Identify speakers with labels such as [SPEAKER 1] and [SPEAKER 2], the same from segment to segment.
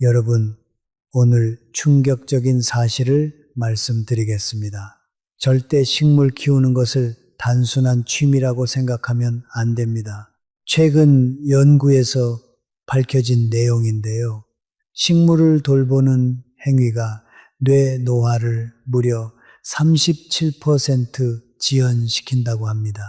[SPEAKER 1] 여러분, 오늘 충격적인 사실을 말씀드리겠습니다. 절대 식물 키우는 것을 단순한 취미라고 생각하면 안 됩니다. 최근 연구에서 밝혀진 내용인데요. 식물을 돌보는 행위가 뇌 노화를 무려 37% 지연시킨다고 합니다.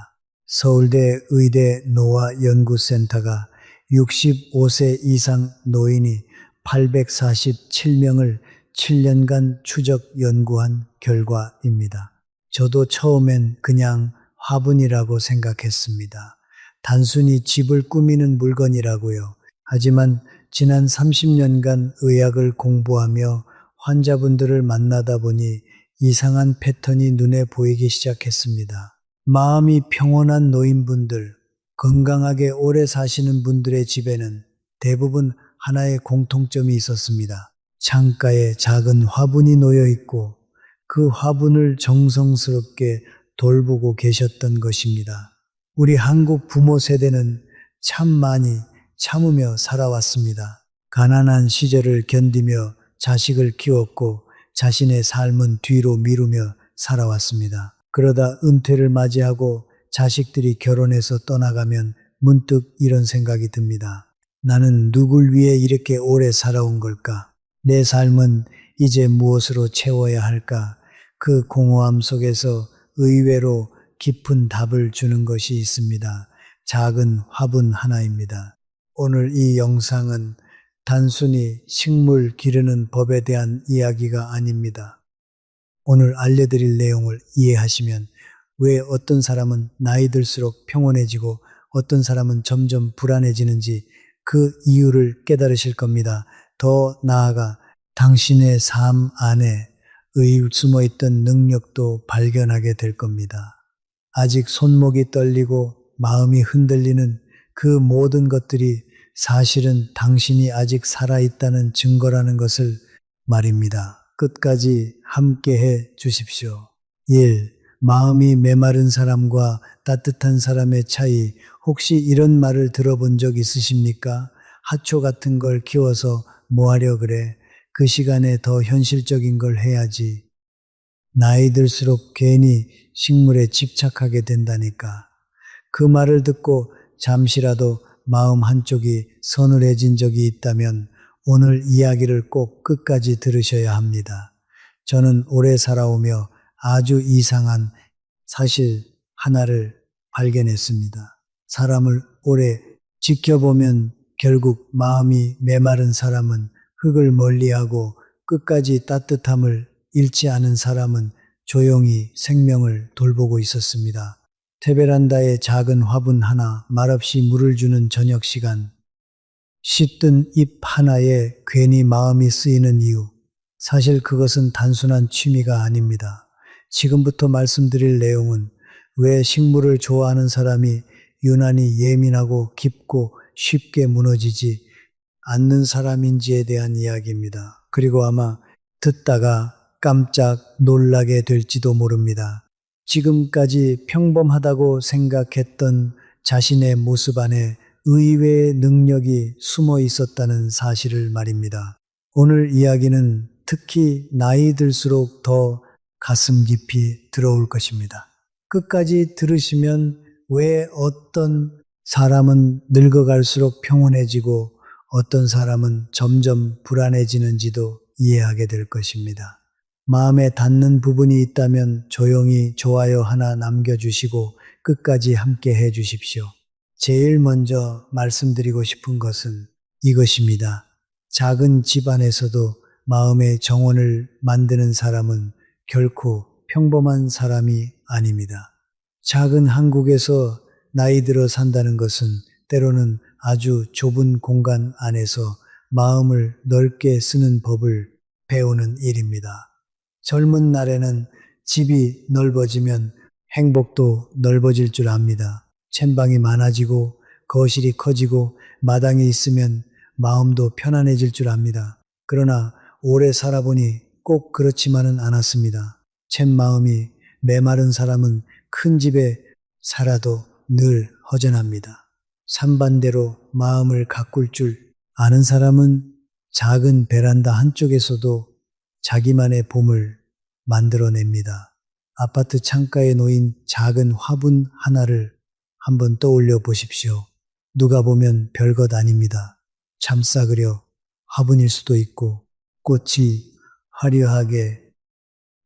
[SPEAKER 1] 서울대 의대 노화연구센터가 65세 이상 노인이 847명을 7년간 추적 연구한 결과입니다. 저도 처음엔 그냥 화분이라고 생각했습니다. 단순히 집을 꾸미는 물건이라고요. 하지만 지난 30년간 의학을 공부하며 환자분들을 만나다 보니 이상한 패턴이 눈에 보이기 시작했습니다. 마음이 평온한 노인분들, 건강하게 오래 사시는 분들의 집에는 대부분 하나의 공통점이 있었습니다. 창가에 작은 화분이 놓여 있고 그 화분을 정성스럽게 돌보고 계셨던 것입니다. 우리 한국 부모 세대는 참 많이 참으며 살아왔습니다. 가난한 시절을 견디며 자식을 키웠고 자신의 삶은 뒤로 미루며 살아왔습니다. 그러다 은퇴를 맞이하고 자식들이 결혼해서 떠나가면 문득 이런 생각이 듭니다. 나는 누굴 위해 이렇게 오래 살아온 걸까? 내 삶은 이제 무엇으로 채워야 할까? 그 공허함 속에서 의외로 깊은 답을 주는 것이 있습니다. 작은 화분 하나입니다. 오늘 이 영상은 단순히 식물 기르는 법에 대한 이야기가 아닙니다. 오늘 알려드릴 내용을 이해하시면 왜 어떤 사람은 나이 들수록 평온해지고 어떤 사람은 점점 불안해지는지 그 이유를 깨달으실 겁니다. 더 나아가 당신의 삶 안에 숨어있던 능력도 발견하게 될 겁니다. 아직 손목이 떨리고 마음이 흔들리는 그 모든 것들이 사실은 당신이 아직 살아있다는 증거라는 것을 말입니다. 끝까지 함께해 주십시오. 1. 마음이 메마른 사람과 따뜻한 사람의 차이. 혹시 이런 말을 들어본 적 있으십니까? 하초 같은 걸 키워서 뭐 하려 그래? 그 시간에 더 현실적인 걸 해야지. 나이 들수록 괜히 식물에 집착하게 된다니까. 그 말을 듣고 잠시라도 마음 한쪽이 서늘해진 적이 있다면 오늘 이야기를 꼭 끝까지 들으셔야 합니다. 저는 오래 살아오며 아주 이상한 사실 하나를 발견했습니다. 사람을 오래 지켜보면 결국 마음이 메마른 사람은 흙을 멀리하고 끝까지 따뜻함을 잃지 않은 사람은 조용히 생명을 돌보고 있었습니다. 테베란다에 작은 화분 하나, 말없이 물을 주는 저녁 시간, 씻든 잎 하나에 괜히 마음이 쓰이는 이유. 사실 그것은 단순한 취미가 아닙니다. 지금부터 말씀드릴 내용은 왜 식물을 좋아하는 사람이 유난히 예민하고 깊고 쉽게 무너지지 않는 사람인지에 대한 이야기입니다. 그리고 아마 듣다가 깜짝 놀라게 될지도 모릅니다. 지금까지 평범하다고 생각했던 자신의 모습 안에 의외의 능력이 숨어 있었다는 사실을 말입니다. 오늘 이야기는 특히 나이 들수록 더 가슴 깊이 들어올 것입니다. 끝까지 들으시면 왜 어떤 사람은 늙어갈수록 평온해지고 어떤 사람은 점점 불안해지는지도 이해하게 될 것입니다. 마음에 닿는 부분이 있다면 조용히 좋아요 하나 남겨주시고 끝까지 함께 해 주십시오. 제일 먼저 말씀드리고 싶은 것은 이것입니다. 작은 집안에서도 마음의 정원을 만드는 사람은 결코 평범한 사람이 아닙니다. 작은 한국에서 나이 들어 산다는 것은 때로는 아주 좁은 공간 안에서 마음을 넓게 쓰는 법을 배우는 일입니다. 젊은 날에는 집이 넓어지면 행복도 넓어질 줄 압니다. 책방이 많아지고 거실이 커지고 마당이 있으면 마음도 편안해질 줄 압니다. 그러나 오래 살아보니 꼭 그렇지만은 않았습니다. 쳇마음이 메마른 사람은 큰 집에 살아도 늘 허전합니다. 삼반대로 마음을 가꿀 줄 아는 사람은 작은 베란다 한쪽에서도 자기만의 봄을 만들어냅니다. 아파트 창가에 놓인 작은 화분 하나를 한번 떠올려 보십시오. 누가 보면 별것 아닙니다. 참싸그려 화분일 수도 있고 꽃이 화려하게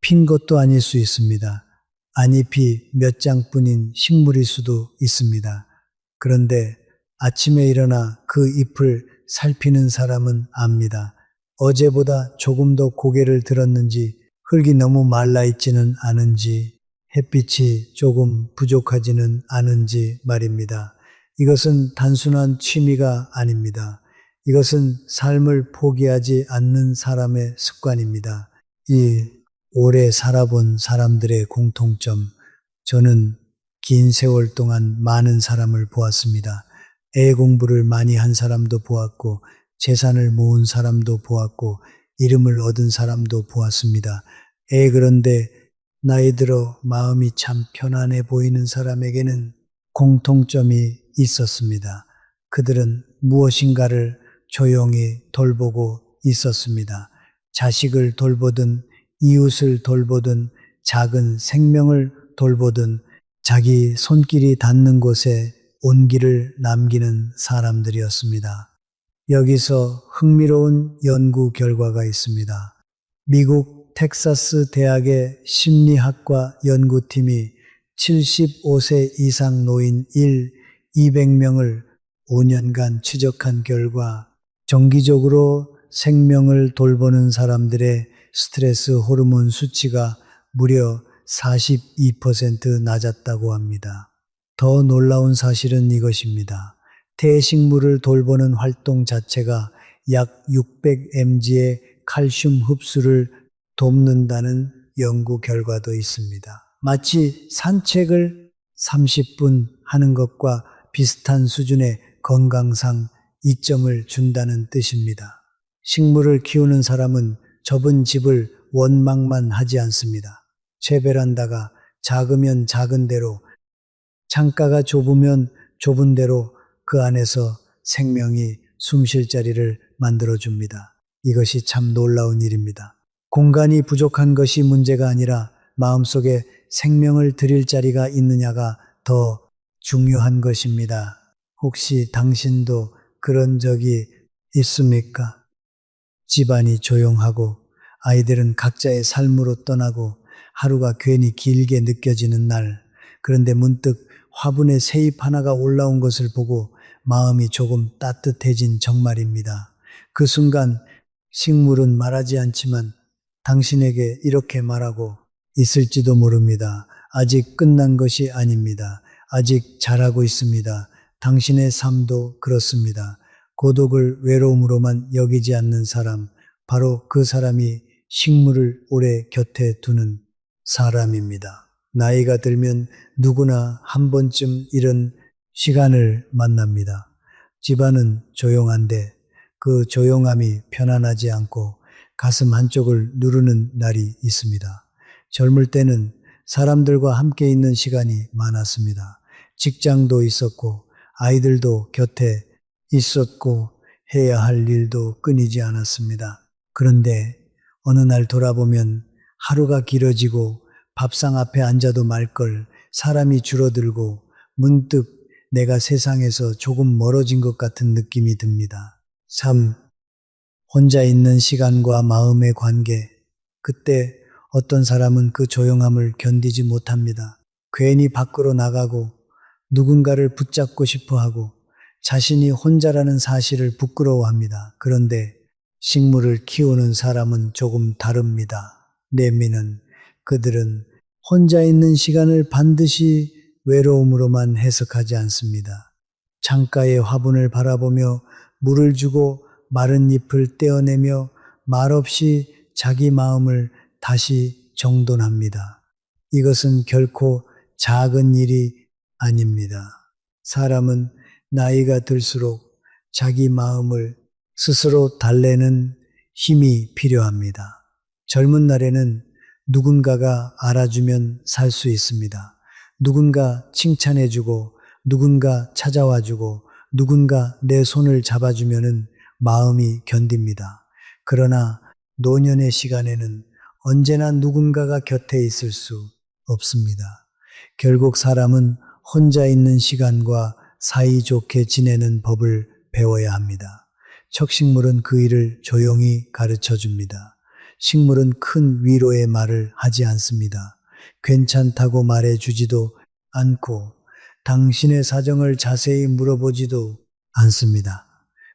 [SPEAKER 1] 핀 것도 아닐 수 있습니다. 안잎이 몇 장뿐인 식물일 수도 있습니다. 그런데 아침에 일어나 그 잎을 살피는 사람은 압니다. 어제보다 조금 더 고개를 들었는지, 흙이 너무 말라있지는 않은지, 햇빛이 조금 부족하지는 않은지 말입니다. 이것은 단순한 취미가 아닙니다. 이것은 삶을 포기하지 않는 사람의 습관입니다. 이 오래 살아본 사람들의 공통점, 저는 긴 세월 동안 많은 사람을 보았습니다. 애 공부를 많이 한 사람도 보았고, 재산을 모은 사람도 보았고, 이름을 얻은 사람도 보았습니다. 그런데 나이 들어 마음이 참 편안해 보이는 사람에게는 공통점이 있었습니다. 그들은 무엇인가를 조용히 돌보고 있었습니다. 자식을 돌보든, 이웃을 돌보든, 작은 생명을 돌보든, 자기 손길이 닿는 곳에 온기를 남기는 사람들이었습니다. 여기서 흥미로운 연구 결과가 있습니다. 미국 텍사스 대학의 심리학과 연구팀이 75세 이상 노인 200명을 5년간 추적한 결과 정기적으로 생명을 돌보는 사람들의 스트레스 호르몬 수치가 무려 42% 낮았다고 합니다. 더 놀라운 사실은 이것입니다. 태식물을 돌보는 활동 자체가 약 600mg의 칼슘 흡수를 돕는다는 연구 결과도 있습니다. 마치 산책을 30분 하는 것과 비슷한 수준의 건강상 이점을 준다는 뜻입니다. 식물을 키우는 사람은 좁은 집을 원망만 하지 않습니다. 제 베란다가 작으면 작은 대로, 창가가 좁으면 좁은 대로 그 안에서 생명이 숨쉴 자리를 만들어줍니다. 이것이 참 놀라운 일입니다. 공간이 부족한 것이 문제가 아니라 마음속에 생명을 드릴 자리가 있느냐가 더 중요한 것입니다. 혹시 당신도 그런 적이 있습니까? 집안이 조용하고 아이들은 각자의 삶으로 떠나고 하루가 괜히 길게 느껴지는 날, 그런데 문득 화분에 새잎 하나가 올라온 것을 보고 마음이 조금 따뜻해진 정말입니다. 그 순간 식물은 말하지 않지만 당신에게 이렇게 말하고 있을지도 모릅니다. 아직 끝난 것이 아닙니다. 아직 잘하고 있습니다. 당신의 삶도 그렇습니다. 고독을 외로움으로만 여기지 않는 사람, 바로 그 사람이 식물을 오래 곁에 두는 사람입니다. 나이가 들면 누구나 한 번쯤 이런 시간을 만납니다. 집안은 조용한데 그 조용함이 편안하지 않고 가슴 한쪽을 누르는 날이 있습니다. 젊을 때는 사람들과 함께 있는 시간이 많았습니다. 직장도 있었고 아이들도 곁에 있었고 해야 할 일도 끊이지 않았습니다. 그런데 어느 날 돌아보면 하루가 길어지고 밥상 앞에 앉아도 말 걸 사람이 줄어들고 문득 내가 세상에서 조금 멀어진 것 같은 느낌이 듭니다. 혼자 있는 시간과 마음의 관계. 그때 어떤 사람은 그 조용함을 견디지 못합니다. 괜히 밖으로 나가고 누군가를 붙잡고 싶어 하고 자신이 혼자라는 사실을 부끄러워합니다. 그런데 식물을 키우는 사람은 조금 다릅니다. 내미는 그들은 혼자 있는 시간을 반드시 외로움으로만 해석하지 않습니다. 창가의 화분을 바라보며 물을 주고 마른 잎을 떼어내며 말없이 자기 마음을 다시 정돈합니다. 이것은 결코 작은 일이 아닙니다. 사람은 나이가 들수록 자기 마음을 스스로 달래는 힘이 필요합니다. 젊은 날에는 누군가가 알아주면 살 수 있습니다. 누군가 칭찬해주고 누군가 찾아와주고 누군가 내 손을 잡아주면은 마음이 견딥니다. 그러나 노년의 시간에는 언제나 누군가가 곁에 있을 수 없습니다. 결국 사람은 혼자 있는 시간과 사이좋게 지내는 법을 배워야 합니다. 척식물은 그 일을 조용히 가르쳐 줍니다. 식물은 큰 위로의 말을 하지 않습니다. 괜찮다고 말해 주지도 않고 당신의 사정을 자세히 물어보지도 않습니다.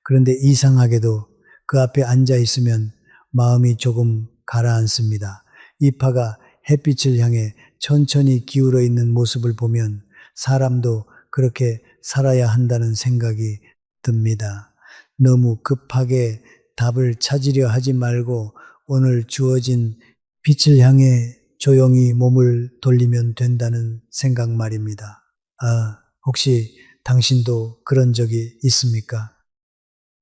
[SPEAKER 1] 그런데 이상하게도 그 앞에 앉아 있으면 마음이 조금 가라앉습니다. 잎파가 햇빛을 향해 천천히 기울어 있는 모습을 보면 사람도 그렇게 살아야 한다는 생각이 듭니다. 너무 급하게 답을 찾으려 하지 말고 오늘 주어진 빛을 향해 조용히 몸을 돌리면 된다는 생각 말입니다. 혹시 당신도 그런 적이 있습니까?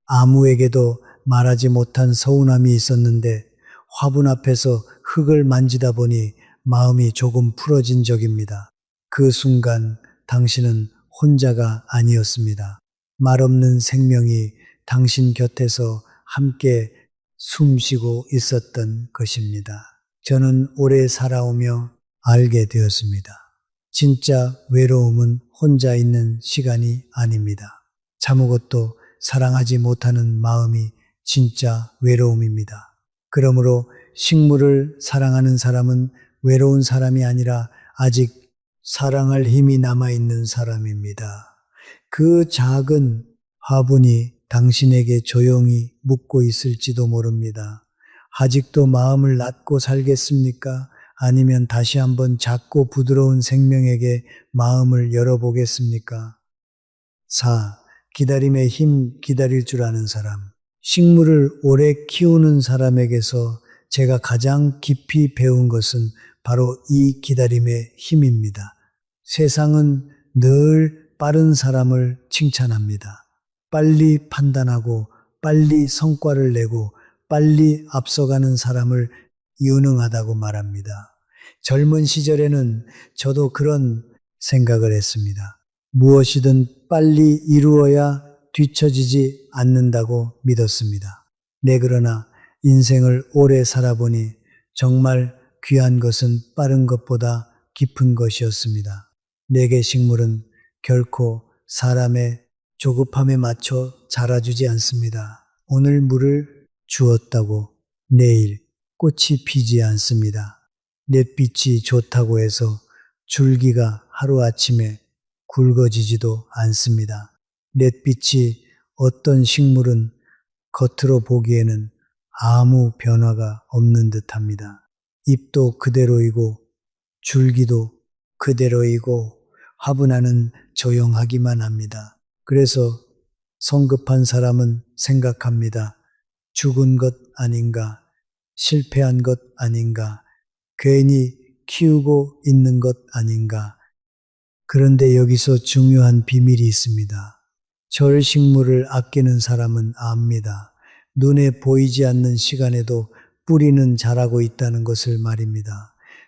[SPEAKER 1] 아무에게도 말하지 못한 서운함이 있었는데 화분 앞에서 흙을 만지다 보니 마음이 조금 풀어진 적입니다. 그 순간 당신은 혼자가 아니었습니다. 말없는 생명이 당신 곁에서 함께 숨쉬고 있었던 것입니다. 저는 오래 살아오며 알게 되었습니다. 진짜 외로움은 혼자 있는 시간이 아닙니다. 아무것도 사랑하지 못하는 마음이 진짜 외로움입니다. 그러므로 식물을 사랑하는 사람은 외로운 사람이 아니라 아직 사랑할 힘이 남아있는 사람입니다. 그 작은 화분이 당신에게 조용히 묻고 있을지도 모릅니다. 아직도 마음을 닫고 살겠습니까? 아니면 다시 한번 작고 부드러운 생명에게 마음을 열어보겠습니까? 4. 기다림의 힘, 기다릴 줄 아는 사람. 식물을 오래 키우는 사람에게서 제가 가장 깊이 배운 것은 바로 이 기다림의 힘입니다. 세상은 늘 빠른 사람을 칭찬합니다. 빨리 판단하고 빨리 성과를 내고 빨리 앞서가는 사람을 유능하다고 말합니다. 젊은 시절에는 저도 그런 생각을 했습니다. 무엇이든 빨리 이루어야 뒤처지지 않는다고 믿었습니다. 그러나 인생을 오래 살아보니 정말 귀한 것은 빠른 것보다 깊은 것이었습니다. 내게 식물은 결코 사람의 조급함에 맞춰 자라주지 않습니다. 오늘 물을 주었다고 내일 꽃이 피지 않습니다. 넷빛이 좋다고 해서 줄기가 하루아침에 굵어지지도 않습니다. 넷빛이 어떤 식물은 겉으로 보기에는 아무 변화가 없는 듯합니다. 잎도 그대로이고 줄기도 그대로이고 화분안은 조용하기만 합니다. 그래서 성급한 사람은 생각합니다. 죽은 것 아닌가, 실패한 것 아닌가, 괜히 키우고 있는 것 아닌가. 그런데 여기서 중요한 비밀이 있습니다. 절식물을 아끼는 사람은 압니다. 눈에 보이지 않는 시간에도 뿌리는 자라고 있다는 것을 말입니다.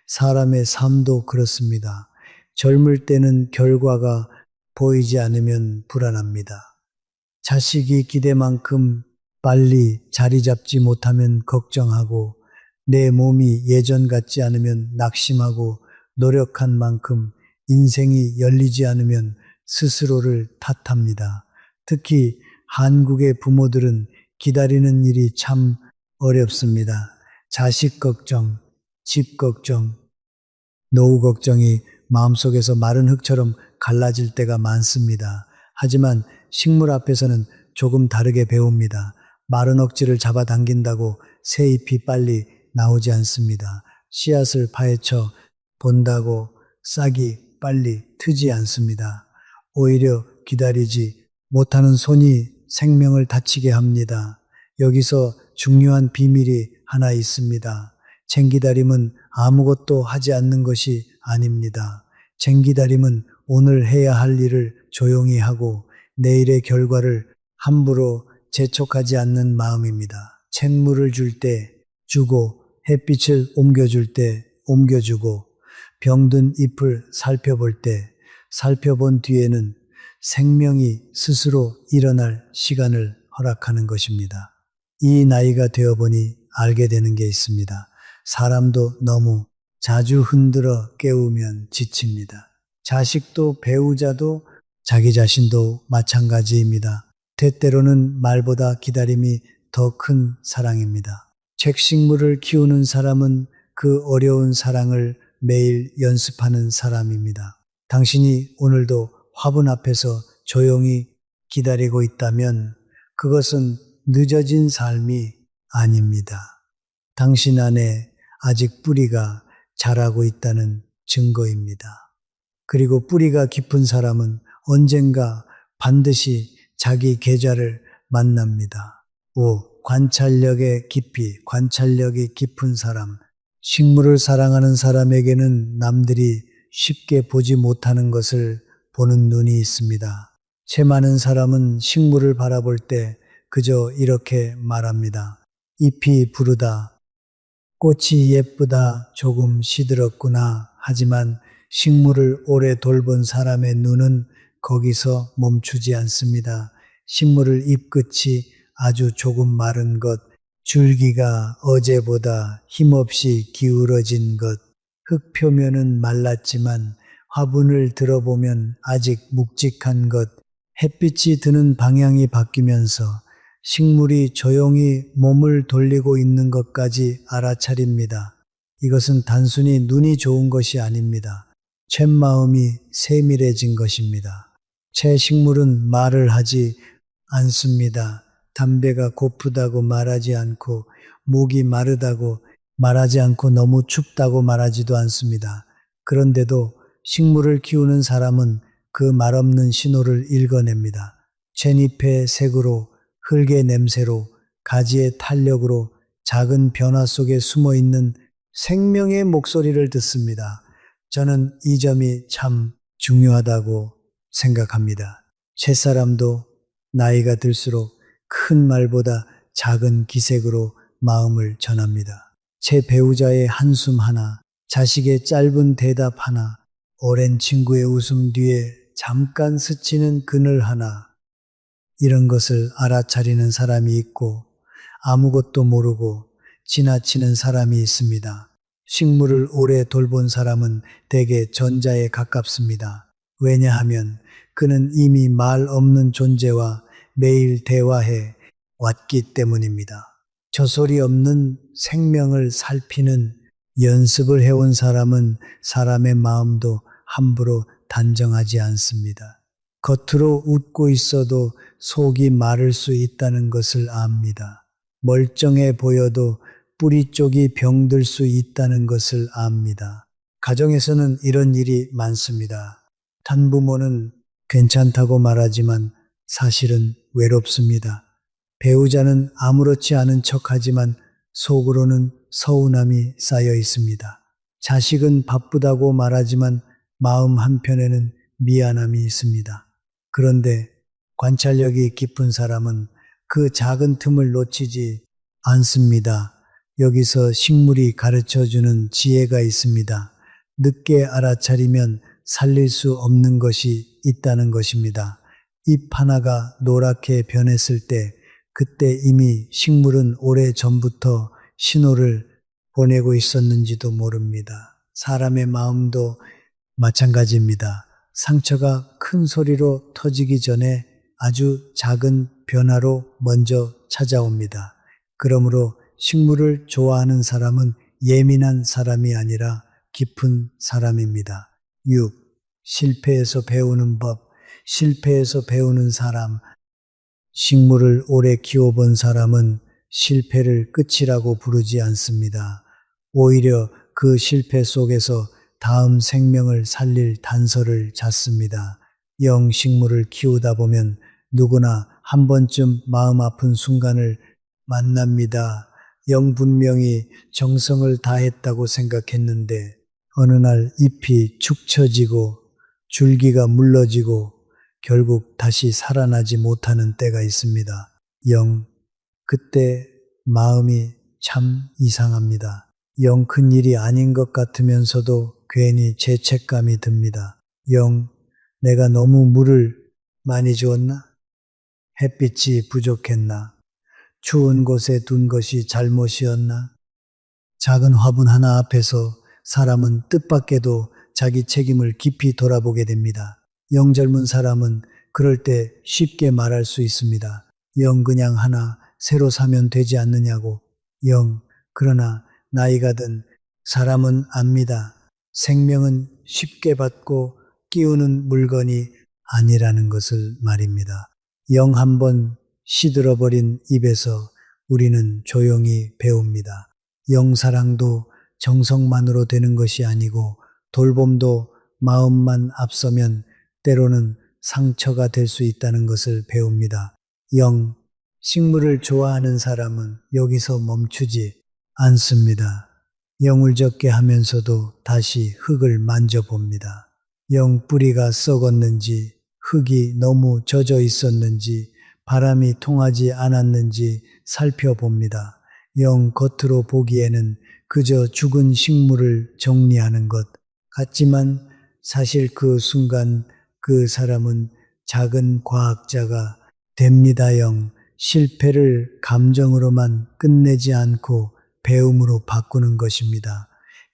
[SPEAKER 1] 사람의 삶도 그렇습니다. 젊을 때는 결과가 보이지 않으면 불안합니다. 자식이 기대만큼 빨리 자리 잡지 못하면 걱정하고 내 몸이 예전 같지 않으면 낙심하고 노력한 만큼 인생이 열리지 않으면 스스로를 탓합니다. 특히 한국의 부모들은 기다리는 일이 참 어렵습니다. 자식 걱정, 집 걱정, 노후 걱정이 마음속에서 마른 흙처럼 갈라질 때가 많습니다. 하지만 식물 앞에서는 조금 다르게 배웁니다. 마른 억지를 잡아당긴다고 새 잎이 빨리 나오지 않습니다. 씨앗을 파헤쳐 본다고 싹이 빨리 트지 않습니다. 오히려 기다리지 못하는 손이 생명을 다치게 합니다. 여기서 중요한 비밀이 하나 있습니다. 쟁기다림은 아무것도 하지 않는 것이 아닙니다. 쟁기다림은 오늘 해야 할 일을 조용히 하고 내일의 결과를 함부로 재촉하지 않는 마음입니다. 쇳물을 줄 때 주고 햇빛을 옮겨줄 때 옮겨주고 병든 잎을 살펴볼 때 살펴본 뒤에는 생명이 스스로 일어날 시간을 허락하는 것입니다. 이 나이가 되어보니 알게 되는 게 있습니다. 사람도 너무 자주 흔들어 깨우면 지칩니다. 자식도 배우자도 자기 자신도 마찬가지입니다. 때때로는 말보다 기다림이 더 큰 사랑입니다. 책식물을 키우는 사람은 그 어려운 사랑을 매일 연습하는 사람입니다. 당신이 오늘도 화분 앞에서 조용히 기다리고 있다면 그것은 늦어진 삶이 아닙니다. 당신 안에 아직 뿌리가 자라고 있다는 증거입니다. 그리고 뿌리가 깊은 사람은 언젠가 반드시 자기 계좌를 만납니다. 5. 관찰력의 깊이, 관찰력이 깊은 사람. 식물을 사랑하는 사람에게는 남들이 쉽게 보지 못하는 것을 보는 눈이 있습니다. 채 많은 사람은 식물을 바라볼 때 그저 이렇게 말합니다. 잎이 부르다, 꽃이 예쁘다, 조금 시들었구나. 하지만 식물을 오래 돌본 사람의 눈은 거기서 멈추지 않습니다. 식물을 잎끝이 아주 조금 마른 것, 줄기가 어제보다 힘없이 기울어진 것, 흙 표면은 말랐지만 화분을 들어보면 아직 묵직한 것, 햇빛이 드는 방향이 바뀌면서 식물이 조용히 몸을 돌리고 있는 것까지 알아차립니다. 이것은 단순히 눈이 좋은 것이 아닙니다. 채 마음이 세밀해진 것입니다. 채 식물은 말을 하지 않습니다. 담배가 고프다고 말하지 않고 목이 마르다고 말하지 않고 너무 춥다고 말하지도 않습니다. 그런데도 식물을 키우는 사람은 그 말없는 신호를 읽어냅니다. 찻잎의 색으로, 흙의 냄새로, 가지의 탄력으로 작은 변화 속에 숨어 있는 생명의 목소리를 듣습니다. 저는 이 점이 참 중요하다고 생각합니다. 채사람도 나이가 들수록 큰 말보다 작은 기색으로 마음을 전합니다. 제 배우자의 한숨 하나, 자식의 짧은 대답 하나, 오랜 친구의 웃음 뒤에 잠깐 스치는 그늘 하나, 이런 것을 알아차리는 사람이 있고 아무것도 모르고 지나치는 사람이 있습니다. 식물을 오래 돌본 사람은 대개 전자에 가깝습니다. 왜냐하면 그는 이미 말 없는 존재와 매일 대화해 왔기 때문입니다. 저소리 없는 생명을 살피는 연습을 해온 사람은 사람의 마음도 함부로 단정하지 않습니다. 겉으로 웃고 있어도 속이 마를 수 있다는 것을 압니다. 멀쩡해 보여도 뿌리 쪽이 병들 수 있다는 것을 압니다. 가정에서는 이런 일이 많습니다. 탄부모는 괜찮다고 말하지만 사실은 외롭습니다. 배우자는 아무렇지 않은 척하지만 속으로는 서운함이 쌓여 있습니다. 자식은 바쁘다고 말하지만 마음 한편에는 미안함이 있습니다. 그런데 관찰력이 깊은 사람은 그 작은 틈을 놓치지 않습니다. 여기서 식물이 가르쳐주는 지혜가 있습니다. 늦게 알아차리면 살릴 수 없는 것이 있다는 것입니다. 잎 하나가 노랗게 변했을 때 그때 이미 식물은 오래 전부터 신호를 보내고 있었는지도 모릅니다. 사람의 마음도 마찬가지입니다. 상처가 큰 소리로 터지기 전에 아주 작은 변화로 먼저 찾아옵니다. 그러므로 식물을 좋아하는 사람은 예민한 사람이 아니라 깊은 사람입니다. 6. 실패에서 배우는 법. 실패에서 배우는 사람. 식물을 오래 키워본 사람은 실패를 끝이라고 부르지 않습니다. 오히려 그 실패 속에서 다음 생명을 살릴 단서를 찾습니다. 식물을 키우다 보면 누구나 한 번쯤 마음 아픈 순간을 만납니다. 분명히 정성을 다했다고 생각했는데 어느 날 잎이 축 처지고 줄기가 물러지고 결국 다시 살아나지 못하는 때가 있습니다. 그때 마음이 참 이상합니다. 큰 일이 아닌 것 같으면서도 괜히 죄책감이 듭니다. 내가 너무 물을 많이 주었나? 햇빛이 부족했나? 추운 곳에 둔 것이 잘못이었나? 작은 화분 하나 앞에서 사람은 뜻밖에도 자기 책임을 깊이 돌아보게 됩니다. 영 젊은 사람은 그럴 때 쉽게 말할 수 있습니다. 영 그냥 하나 새로 사면 되지 않느냐고. 영, 그러나 나이가 든 사람은 압니다. 생명은 쉽게 받고 끼우는 물건이 아니라는 것을 말입니다. 영 한번 시들어버린 입에서 우리는 조용히 배웁니다. 영사랑도 정성만으로 되는 것이 아니고 돌봄도 마음만 앞서면 때로는 상처가 될 수 있다는 것을 배웁니다. 영, 식물을 좋아하는 사람은 여기서 멈추지 않습니다. 영을 적게 하면서도 다시 흙을 만져봅니다. 영 뿌리가 썩었는지, 흙이 너무 젖어 있었는지, 바람이 통하지 않았는지 살펴봅니다. 영 겉으로 보기에는 그저 죽은 식물을 정리하는 것 같지만 사실 그 순간 그 사람은 작은 과학자가 됩니다. 영 실패를 감정으로만 끝내지 않고 배움으로 바꾸는 것입니다.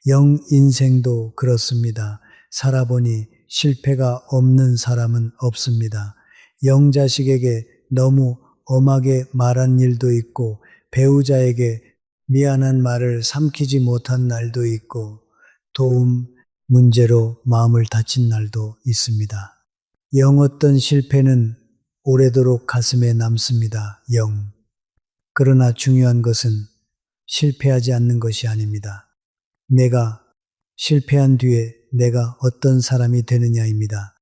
[SPEAKER 1] 영 인생도 그렇습니다. 살아보니 실패가 없는 사람은 없습니다. 영 자식에게 너무 엄하게 말한 일도 있고 배우자에게 미안한 말을 삼키지 못한 날도 있고 도움 문제로 마음을 다친 날도 있습니다. 영 어떤 실패는 오래도록 가슴에 남습니다. 영. 그러나 중요한 것은 실패하지 않는 것이 아닙니다. 내가 실패한 뒤에 내가 어떤 사람이 되느냐입니다.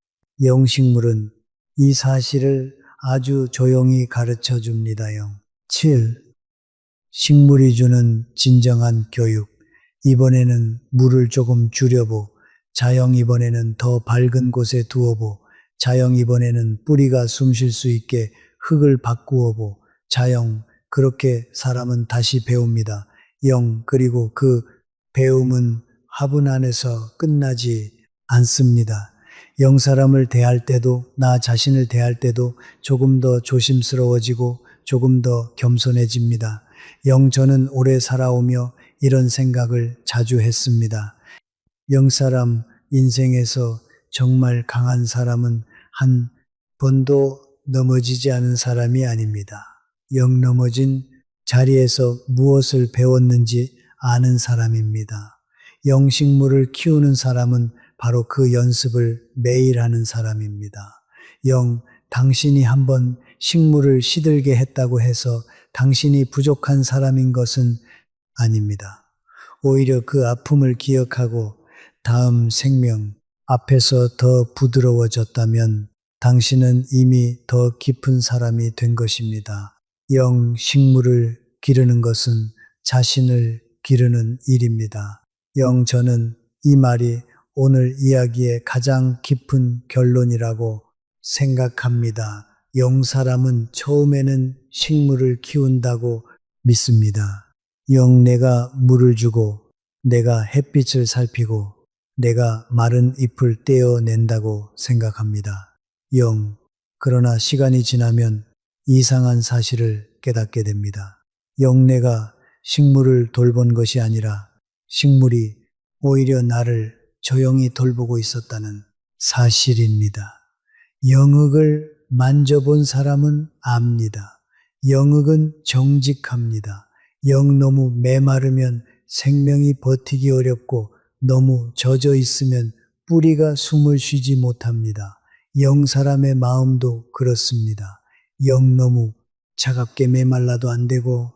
[SPEAKER 1] 영식물은 이 사실을 아주 조용히 가르쳐 줍니다. 영. 7. 식물이 주는 진정한 교육. 이번에는 물을 조금 줄여보. 자영 이번에는 더 밝은 곳에 두어보. 자영 이번에는 뿌리가 숨 쉴 수 있게 흙을 바꾸어보. 자영, 그렇게 사람은 다시 배웁니다. 영, 그리고 그 배움은 화분 안에서 끝나지 않습니다. 영 사람을 대할 때도 나 자신을 대할 때도 조금 더 조심스러워지고 조금 더 겸손해집니다. 영 저는 오래 살아오며 이런 생각을 자주 했습니다. 영 사람 인생에서 정말 강한 사람은 한 번도 넘어지지 않은 사람이 아닙니다. 영 넘어진 자리에서 무엇을 배웠는지 아는 사람입니다. 영식물을 키우는 사람은 바로 그 연습을 매일 하는 사람입니다. 영, 당신이 한번 식물을 시들게 했다고 해서 당신이 부족한 사람인 것은 아닙니다. 오히려 그 아픔을 기억하고 다음 생명 앞에서 더 부드러워졌다면 당신은 이미 더 깊은 사람이 된 것입니다. 영 식물을 기르는 것은 자신을 기르는 일입니다. 영 저는 이 말이 오늘 이야기의 가장 깊은 결론이라고 생각합니다. 영 사람은 처음에는 식물을 키운다고 믿습니다. 영 내가 물을 주고 내가 햇빛을 살피고 내가 마른 잎을 떼어낸다고 생각합니다. 영, 그러나 시간이 지나면 이상한 사실을 깨닫게 됩니다. 영 내가 식물을 돌본 것이 아니라 식물이 오히려 나를 조용히 돌보고 있었다는 사실입니다. 영흙을 만져본 사람은 압니다. 영흙은 정직합니다. 영 너무 메마르면 생명이 버티기 어렵고 너무 젖어 있으면 뿌리가 숨을 쉬지 못합니다. 영 사람의 마음도 그렇습니다. 영 너무 차갑게 메말라도 안 되고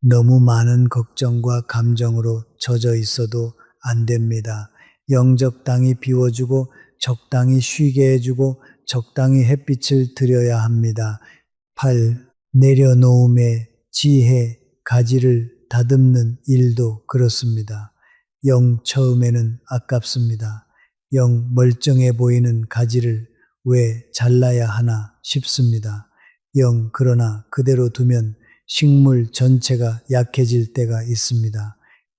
[SPEAKER 1] 너무 많은 걱정과 감정으로 젖어 있어도 안 됩니다. 영 적당히 비워주고 적당히 쉬게 해주고 적당히 햇빛을 드려야 합니다. 8. 내려놓음의 지혜, 가지를 다듬는 일도 그렇습니다. 영 처음에는 아깝습니다. 영 멀쩡해 보이는 가지를 왜 잘라야 하나 싶습니다. 영 그러나 그대로 두면 식물 전체가 약해질 때가 있습니다.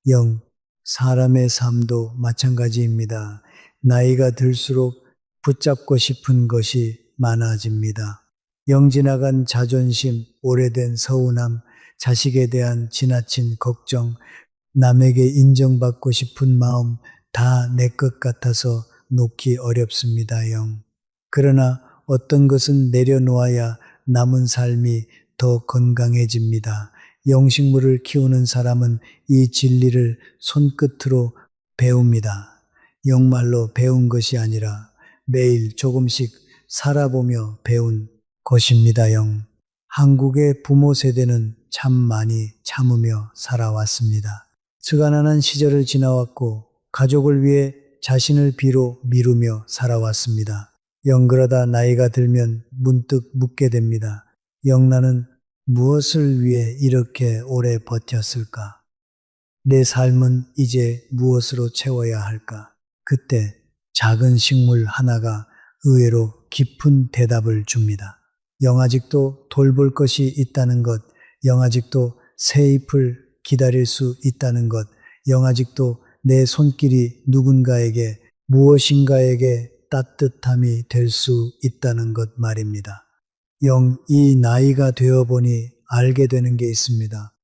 [SPEAKER 1] 영 사람의 삶도 마찬가지입니다. 나이가 들수록 붙잡고 싶은 것이 많아집니다. 영 지나간 자존심, 오래된 서운함, 자식에 대한 지나친 걱정, 남에게 인정받고 싶은 마음 다 내 것 같아서 놓기 어렵습니다, 영. 그러나 어떤 것은 내려놓아야 남은 삶이 더 건강해집니다. 영식물을 키우는 사람은 이 진리를 손끝으로 배웁니다. 영말로 배운 것이 아니라 매일 조금씩 살아보며 배운 것입니다, 영. 한국의 부모 세대는 참 많이 참으며 살아왔습니다. 스가난한 시절을 지나왔고 가족을 위해 자신을 비로 미루며 살아왔습니다. 그러다 나이가 들면 문득 묻게 됩니다. 나는 무엇을 위해 이렇게 오래 버텼을까? 내 삶은 이제 무엇으로 채워야 할까? 그때 작은 식물 하나가 의외로 깊은 대답을 줍니다. 아직도 돌볼 것이 있다는 것, 아직도 새 잎을 기다릴 수 있다는 것, 아직도 내 손길이 누군가에게 무엇인가에게 따뜻함이 될 수 있다는 것 말입니다. 이 나이가 되어보니 알게 되는 게 있습니다.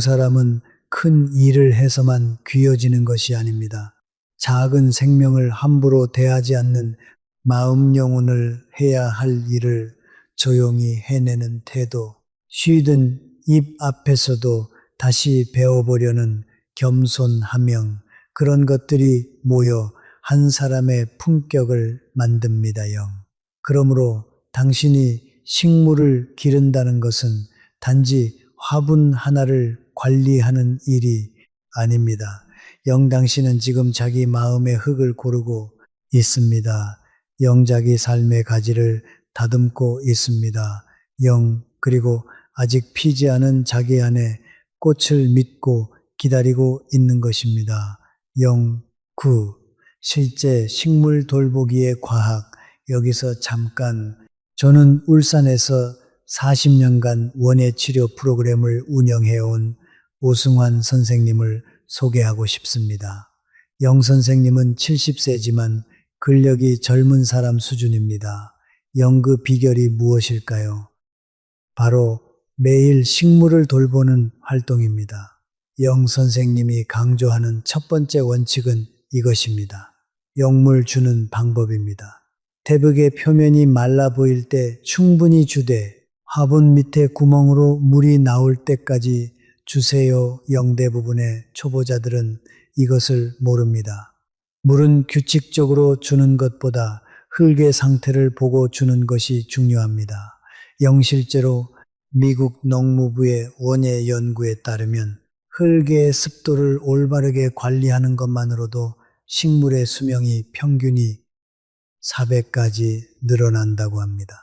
[SPEAKER 1] 사람은 큰 일을 해서만 귀해지는 것이 아닙니다. 작은 생명을 함부로 대하지 않는 마음 영혼을 해야 할 일을 조용히 해내는 태도, 쉬던 입 앞에서도 다시 배워보려는 겸손함명, 그런 것들이 모여 한 사람의 품격을 만듭니다, 영. 그러므로 당신이 식물을 기른다는 것은 단지 화분 하나를 관리하는 일이 아닙니다. 당신은 지금 자기 마음의 흙을 고르고 있습니다. 자기 삶의 가지를 다듬고 있습니다. 그리고 아직 피지 않은 자기 안에 꽃을 믿고 기다리고 있는 것입니다. 9. 실제 식물 돌보기의 과학, 여기서 잠깐. 저는 울산에서 40년간 원예치료 프로그램을 운영해온 오승환 선생님을 소개하고 싶습니다. 선생님은 70세지만 근력이 젊은 사람 수준입니다. 그 비결이 무엇일까요? 바로 매일 식물을 돌보는 활동입니다. 선생님이 강조하는 첫 번째 원칙은 이것입니다. 영물 주는 방법입니다. 태백의 표면이 말라 보일 때 충분히 주되 화분 밑에 구멍으로 물이 나올 때까지 주세요. 대부분의 초보자들은 이것을 모릅니다. 물은 규칙적으로 주는 것보다 흙의 상태를 보고 주는 것이 중요합니다. 실제로 미국 농무부의 원예 연구에 따르면 흙의 습도를 올바르게 관리하는 것만으로도 식물의 수명이 평균이 400까지 늘어난다고 합니다.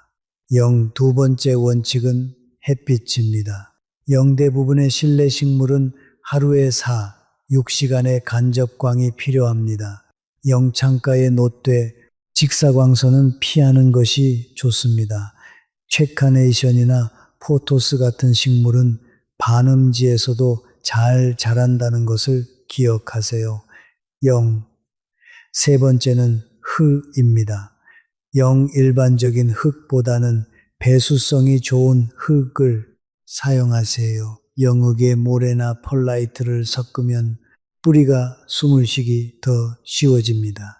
[SPEAKER 1] 두 번째 원칙은 햇빛입니다. 대부분의 실내 식물은 하루에 4, 6시간의 간접광이 필요합니다. 창가에 놓되 직사광선은 피하는 것이 좋습니다. 최카네이션이나 포토스 같은 식물은 반음지에서도 잘 자란다는 것을 기억하세요. 세 번째는 흙입니다. 일반적인 흙보다는 배수성이 좋은 흙을 사용하세요. 영흙에 모래나 펄라이트를 섞으면 뿌리가 숨을 쉬기 더 쉬워집니다.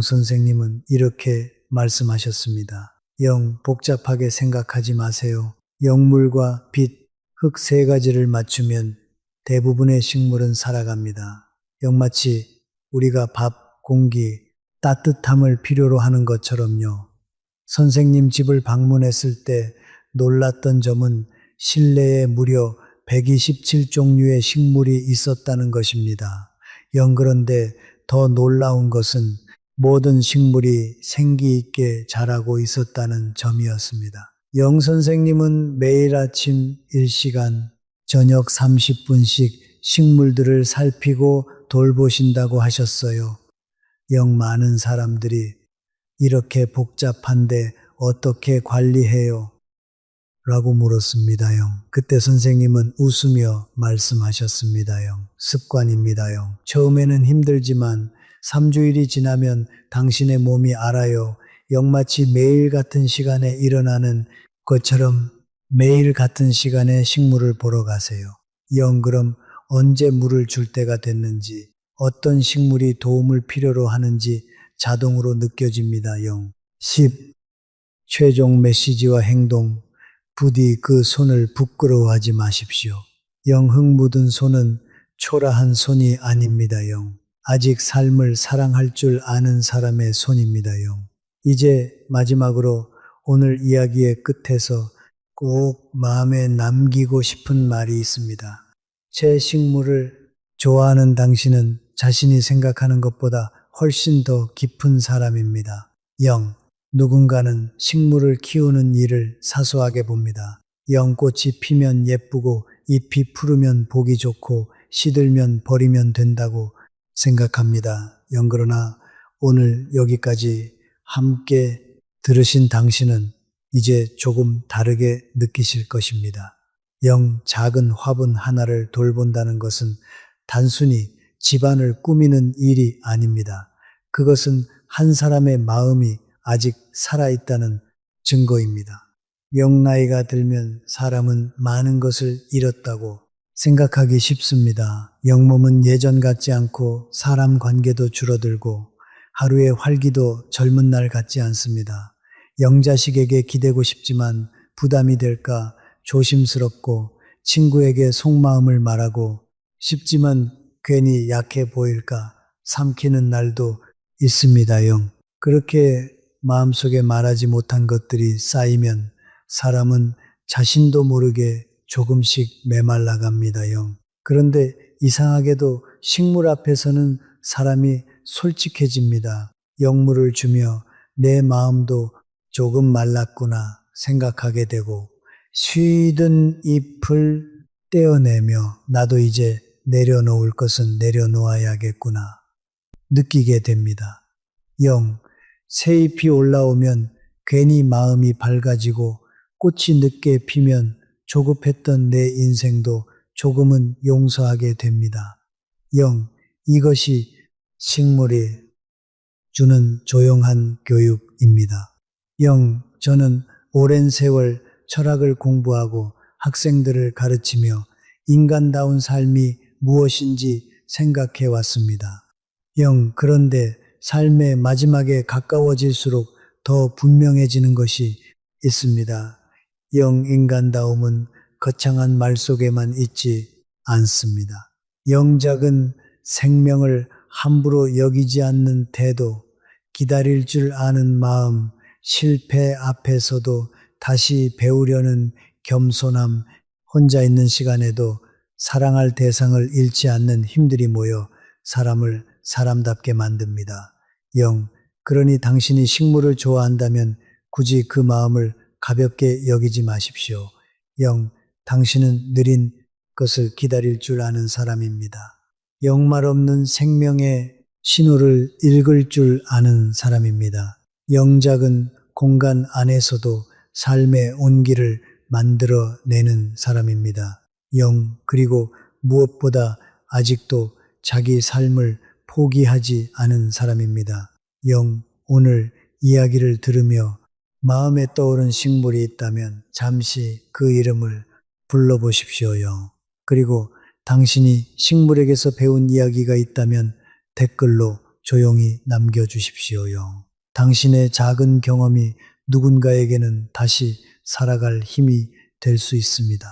[SPEAKER 1] 선생님은 이렇게 말씀하셨습니다. 복잡하게 생각하지 마세요. 물과 빛, 흙 세 가지를 맞추면 대부분의 식물은 살아갑니다. 마치 우리가 밥, 공기, 따뜻함을 필요로 하는 것처럼요. 선생님 집을 방문했을 때 놀랐던 점은 실내에 무려 127종류의 식물이 있었다는 것입니다. 그런데 더 놀라운 것은 모든 식물이 생기 있게 자라고 있었다는 점이었습니다. 선생님은 매일 아침 1시간, 저녁 30분씩 식물들을 살피고 돌보신다고 하셨어요. 많은 사람들이 이렇게 복잡한데 어떻게 관리해요? 라고 물었습니다. 그때 선생님은 웃으며 말씀하셨습니다. 습관입니다. 처음에는 힘들지만 3주일이 지나면 당신의 몸이 알아요. 마치 매일 같은 시간에 일어나는 것처럼 매일 같은 시간에 식물을 보러 가세요. 영 그럼 언제 물을 줄 때가 됐는지, 어떤 식물이 도움을 필요로 하는지 자동으로 느껴집니다. 영 10. 최종 메시지와 행동. 부디 그 손을 부끄러워하지 마십시오. 영 흙 묻은 손은 초라한 손이 아닙니다. 영 아직 삶을 사랑할 줄 아는 사람의 손입니다. 영 이제 마지막으로 오늘 이야기의 끝에서 꼭 마음에 남기고 싶은 말이 있습니다. 제 식물을 좋아하는 당신은 자신이 생각하는 것보다 훨씬 더 깊은 사람입니다. 영 누군가는 식물을 키우는 일을 사소하게 봅니다. 영꽃이 피면 예쁘고 잎이 푸르면 보기 좋고 시들면 버리면 된다고 생각합니다. 그러나 오늘 여기까지 함께 들으신 당신은 이제 조금 다르게 느끼실 것입니다. 작은 화분 하나를 돌본다는 것은 단순히 집안을 꾸미는 일이 아닙니다. 그것은 한 사람의 마음이 아직 살아있다는 증거입니다. 나이가 들면 사람은 많은 것을 잃었다고 생각하기 쉽습니다. 몸은 예전 같지 않고 사람 관계도 줄어들고 하루의 활기도 젊은 날 같지 않습니다. 영자식에게 기대고 싶지만 부담이 될까 조심스럽고 친구에게 속마음을 말하고 싶지만 괜히 약해 보일까 삼키는 날도 있습니다. 그렇게 마음속에 말하지 못한 것들이 쌓이면 사람은 자신도 모르게 조금씩 메말라 갑니다. 그런데 이상하게도 식물 앞에서는 사람이 솔직해집니다. 영물을 주며 내 마음도 조금 말랐구나 생각하게 되고 쉬던 잎을 떼어내며 나도 이제 내려놓을 것은 내려놓아야겠구나 느끼게 됩니다. 새 잎이 올라오면 괜히 마음이 밝아지고 꽃이 늦게 피면 조급했던 내 인생도 조금은 용서하게 됩니다. 이것이 식물이 주는 조용한 교육입니다. 저는 오랜 세월 철학을 공부하고 학생들을 가르치며 인간다운 삶이 무엇인지 생각해 왔습니다. 그런데 삶의 마지막에 가까워질수록 더 분명해지는 것이 있습니다. 인간다움은 거창한 말 속에만 있지 않습니다. 영작은 생명을 함부로 여기지 않는 태도, 기다릴 줄 아는 마음, 실패 앞에서도 다시 배우려는 겸손함, 혼자 있는 시간에도 사랑할 대상을 잃지 않는 힘들이 모여 사람을 사람답게 만듭니다. 그러니 당신이 식물을 좋아한다면 굳이 그 마음을 가볍게 여기지 마십시오. 당신은 느린 것을 기다릴 줄 아는 사람입니다. 말 없는 생명의 신호를 읽을 줄 아는 사람입니다. 영작은 공간 안에서도 삶의 온기를 만들어내는 사람입니다. 그리고 무엇보다 아직도 자기 삶을 포기하지 않은 사람입니다. 오늘 이야기를 들으며 마음에 떠오른 식물이 있다면 잠시 그 이름을 불러보십시오. 그리고 당신이 식물에게서 배운 이야기가 있다면 댓글로 조용히 남겨주십시오. 당신의 작은 경험이 누군가에게는 다시 살아갈 힘이 될 수 있습니다.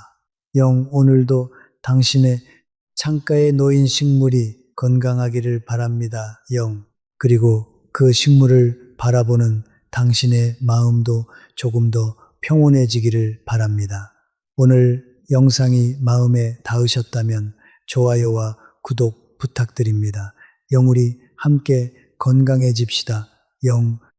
[SPEAKER 1] 오늘도 당신의 창가에 놓인 식물이 건강하기를 바랍니다. 그리고 그 식물을 바라보는 당신의 마음도 조금 더 평온해지기를 바랍니다. 오늘 영상이 마음에 닿으셨다면 좋아요와 구독 부탁드립니다. 우리 함께 건강해집시다.